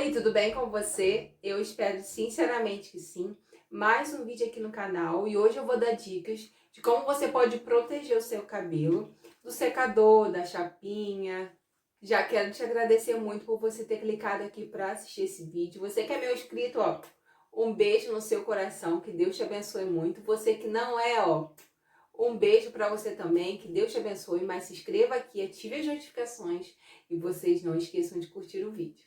Oi, tudo bem com você? Eu espero sinceramente que sim. Mais um vídeo aqui no canal e hoje eu vou dar dicas de como você pode proteger o seu cabelo do secador, da chapinha. Já quero te agradecer muito por você ter clicado aqui para assistir esse vídeo. Você que é meu inscrito, ó, um beijo no seu coração, que Deus te abençoe muito. Você que não é, ó, um beijo para você também, que Deus te abençoe. Mas se inscreva aqui, ative as notificações e vocês não esqueçam de curtir o vídeo.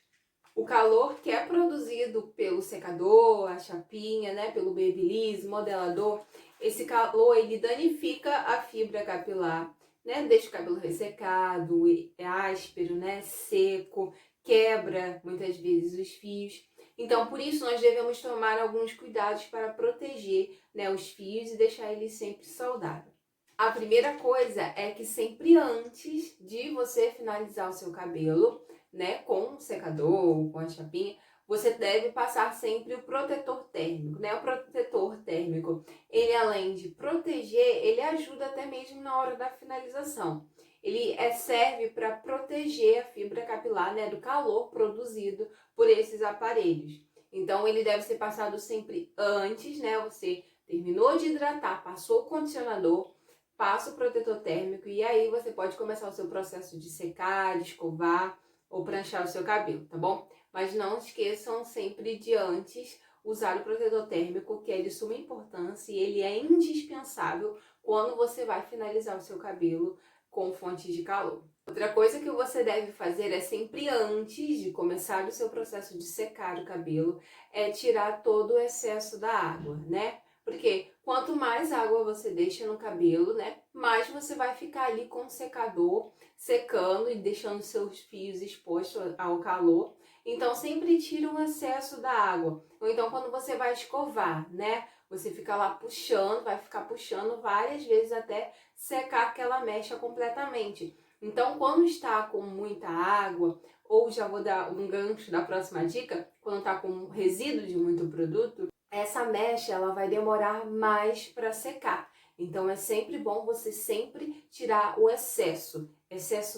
O calor que é produzido pelo secador, a chapinha, né, pelo babyliss, modelador, esse calor ele danifica a fibra capilar, né, deixa o cabelo ressecado, é áspero, né, seco, quebra muitas vezes os fios. Então, por isso nós devemos tomar alguns cuidados para proteger, né, os fios e deixar eles sempre saudáveis. A primeira coisa é que sempre antes de você finalizar o seu cabelo, né, com o secador ou com a chapinha, você deve passar sempre o protetor térmico, né? O protetor térmico, ele além de proteger, ele ajuda até mesmo na hora da finalização. Ele serve para proteger a fibra capilar, né, do calor produzido por esses aparelhos. Então, ele deve ser passado sempre antes, né? Você terminou de hidratar, passou o condicionador, passa o protetor térmico e aí você pode começar o seu processo de secar, de escovar ou pranchar o seu cabelo, tá bom? Mas não esqueçam sempre de antes usar o protetor térmico, que é de suma importância e ele é indispensável quando você vai finalizar o seu cabelo com fontes de calor. Outra coisa que você deve fazer é sempre antes de começar o seu processo de secar o cabelo, é tirar todo o excesso da água, né? Porque quanto mais água você deixa no cabelo, né, mais você vai ficar ali com o secador secando e deixando seus fios expostos ao calor. Então sempre tira o excesso da água. Ou então quando você vai escovar, né, você fica lá puxando, vai ficar puxando várias vezes até secar aquela mecha completamente. Então quando está com muita água, ou já vou dar um gancho da próxima dica, quando está com resíduo de muito produto, essa mecha ela vai demorar mais para secar. Então é sempre bom você sempre tirar o excesso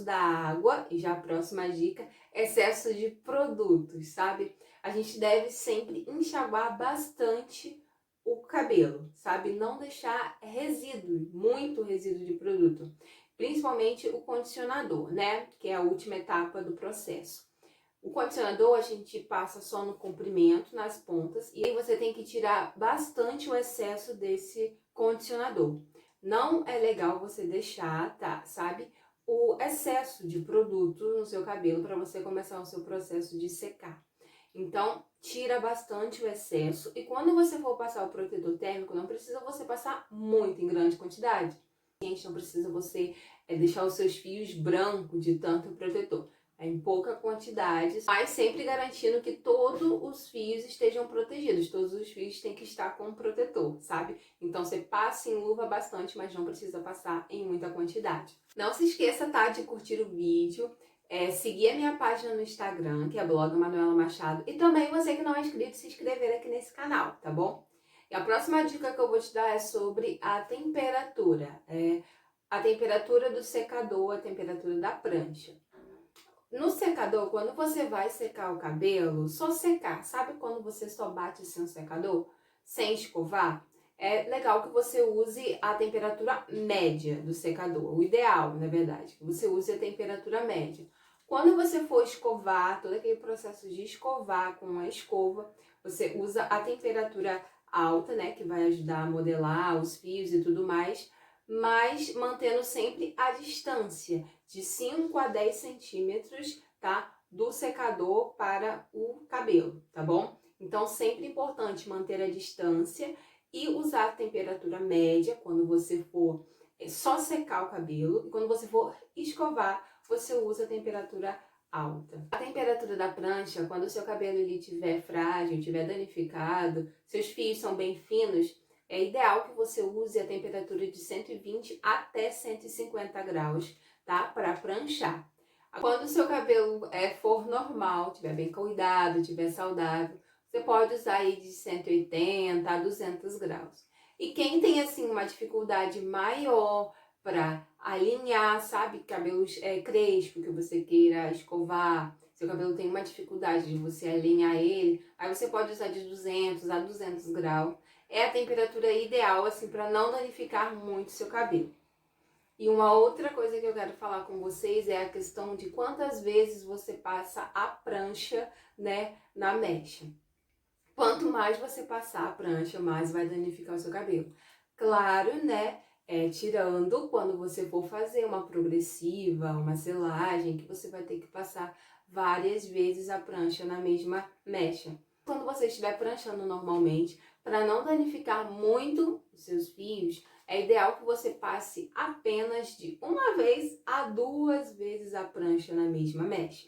da água, e já a próxima dica, excesso de produtos, sabe? A gente deve sempre enxaguar bastante o cabelo, sabe? Não deixar resíduo, muito resíduo de produto. Principalmente o condicionador, né? Que é a última etapa do processo. O condicionador a gente passa só no comprimento, nas pontas, e aí você tem que tirar bastante o excesso desse condicionador. Não é legal você deixar, tá, sabe, o excesso de produto no seu cabelo para você começar o seu processo de secar. Então, tira bastante o excesso e quando você for passar o protetor térmico, não precisa você passar muito em grande quantidade. Gente, não precisa você deixar os seus fios brancos de tanto protetor. É em pouca quantidade, mas sempre garantindo que todos os fios estejam protegidos. Todos os fios têm que estar com protetor, sabe? Então você passa em luva bastante, mas não precisa passar em muita quantidade. Não se esqueça, tá, de curtir o vídeo, seguir a minha página no Instagram, que é blog Manuela Machado, e também você que não é inscrito, se inscrever aqui nesse canal, tá bom? E a próxima dica que eu vou te dar é sobre a temperatura. A temperatura do secador, a temperatura da prancha. No secador, quando você vai secar o cabelo, só secar. Sabe quando você só bate assim o secador, sem escovar? É legal que você use a temperatura média do secador. O ideal, na verdade, que você use a temperatura média. Quando você for escovar, todo aquele processo de escovar com a escova, você usa a temperatura alta, né, que vai ajudar a modelar os fios e tudo mais, mas mantendo sempre a distância de 5 a 10 centímetros, tá? Do secador para o cabelo, tá bom? Então, sempre importante manter a distância e usar a temperatura média quando você for só secar o cabelo. E quando você for escovar, você usa a temperatura alta. A temperatura da prancha, quando o seu cabelo estiver frágil, estiver danificado, seus fios são bem finos, é ideal que você use a temperatura de 120 até 150 graus, tá? Para pranchar. Quando o seu cabelo for normal, estiver bem cuidado, estiver saudável, você pode usar aí de 180 a 200 graus. E quem tem assim uma dificuldade maior para alinhar, sabe, cabelos crespos que você queira escovar, seu cabelo tem uma dificuldade de você alinhar ele, aí você pode usar de 200 a 200 graus. É a temperatura ideal, assim, para não danificar muito seu cabelo. E uma outra coisa que eu quero falar com vocês é a questão de quantas vezes você passa a prancha, né, na mecha. Quanto mais você passar a prancha, mais vai danificar o seu cabelo. Claro, né, tirando quando você for fazer uma progressiva, uma selagem, que você vai ter que passar várias vezes a prancha na mesma mecha. Quando você estiver pranchando normalmente, para não danificar muito os seus fios, é ideal que você passe apenas de uma vez a 2 vezes a prancha na mesma mecha,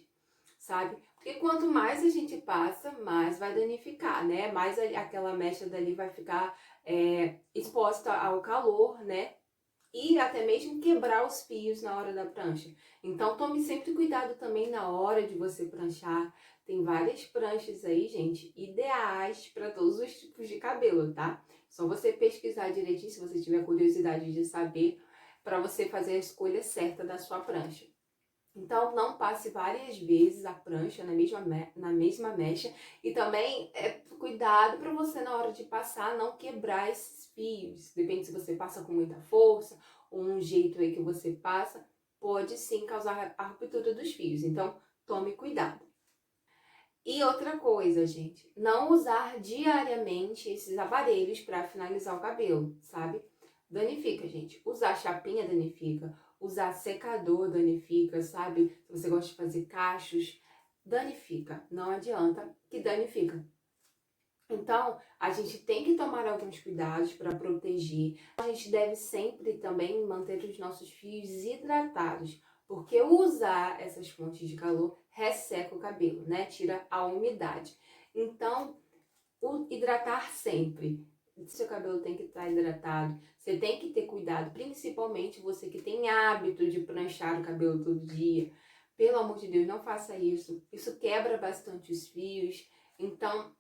sabe? Porque quanto mais a gente passa, mais vai danificar, né? Mais aquela mecha dali vai ficar exposta ao calor, né? E até mesmo quebrar os fios na hora da prancha. Então tome sempre cuidado também na hora de você pranchar. Tem várias pranchas aí, gente, ideais para todos os tipos de cabelo, tá? Só você pesquisar direitinho se você tiver curiosidade de saber, para você fazer a escolha certa da sua prancha. Então, não passe várias vezes a prancha na mesma mecha. E também, cuidado para você, na hora de passar, não quebrar esses fios. Depende se você passa com muita força ou um jeito aí que você passa, pode sim causar a ruptura dos fios. Então, tome cuidado. E outra coisa, gente, não usar diariamente esses aparelhos para finalizar o cabelo, sabe? Danifica, gente. Usar chapinha danifica, usar secador danifica, sabe? Se você gosta de fazer cachos, danifica. Não adianta que danifica. Então, a gente tem que tomar alguns cuidados para proteger. A gente deve sempre também manter os nossos fios hidratados, porque usar essas fontes de calor resseca o cabelo, né? Tira a umidade. Então, hidratar sempre. Seu cabelo tem que estar hidratado, você tem que ter cuidado, principalmente você que tem hábito de pranchar o cabelo todo dia. Pelo amor de Deus, não faça isso. Isso quebra bastante os fios. Então,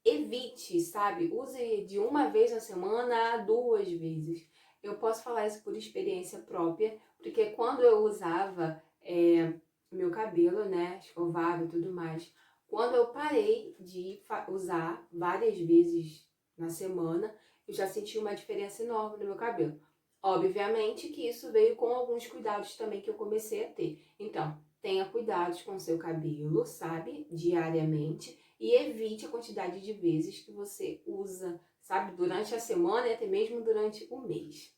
evite, sabe? Use de uma vez na semana a 2 vezes. Eu posso falar isso por experiência própria, porque quando eu usava meu cabelo, né, escovava e tudo mais, quando eu parei de usar várias vezes na semana, eu já senti uma diferença enorme no meu cabelo. Obviamente que isso veio com alguns cuidados também que eu comecei a ter. Então, tenha cuidados com o seu cabelo, sabe? Diariamente. E evite a quantidade de vezes que você usa, sabe? Durante a semana e até mesmo durante o mês.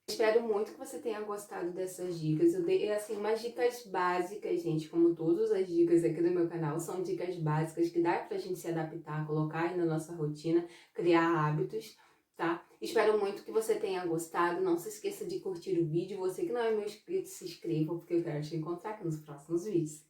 Espero muito que você tenha gostado dessas dicas. Eu dei, assim, umas dicas básicas, gente, como todas as dicas aqui do meu canal, são dicas básicas que dá pra gente se adaptar, colocar aí na nossa rotina, criar hábitos, tá? Espero muito que você tenha gostado. Não se esqueça de curtir o vídeo. Você que não é meu inscrito, se inscreva, porque eu quero te encontrar aqui nos próximos vídeos.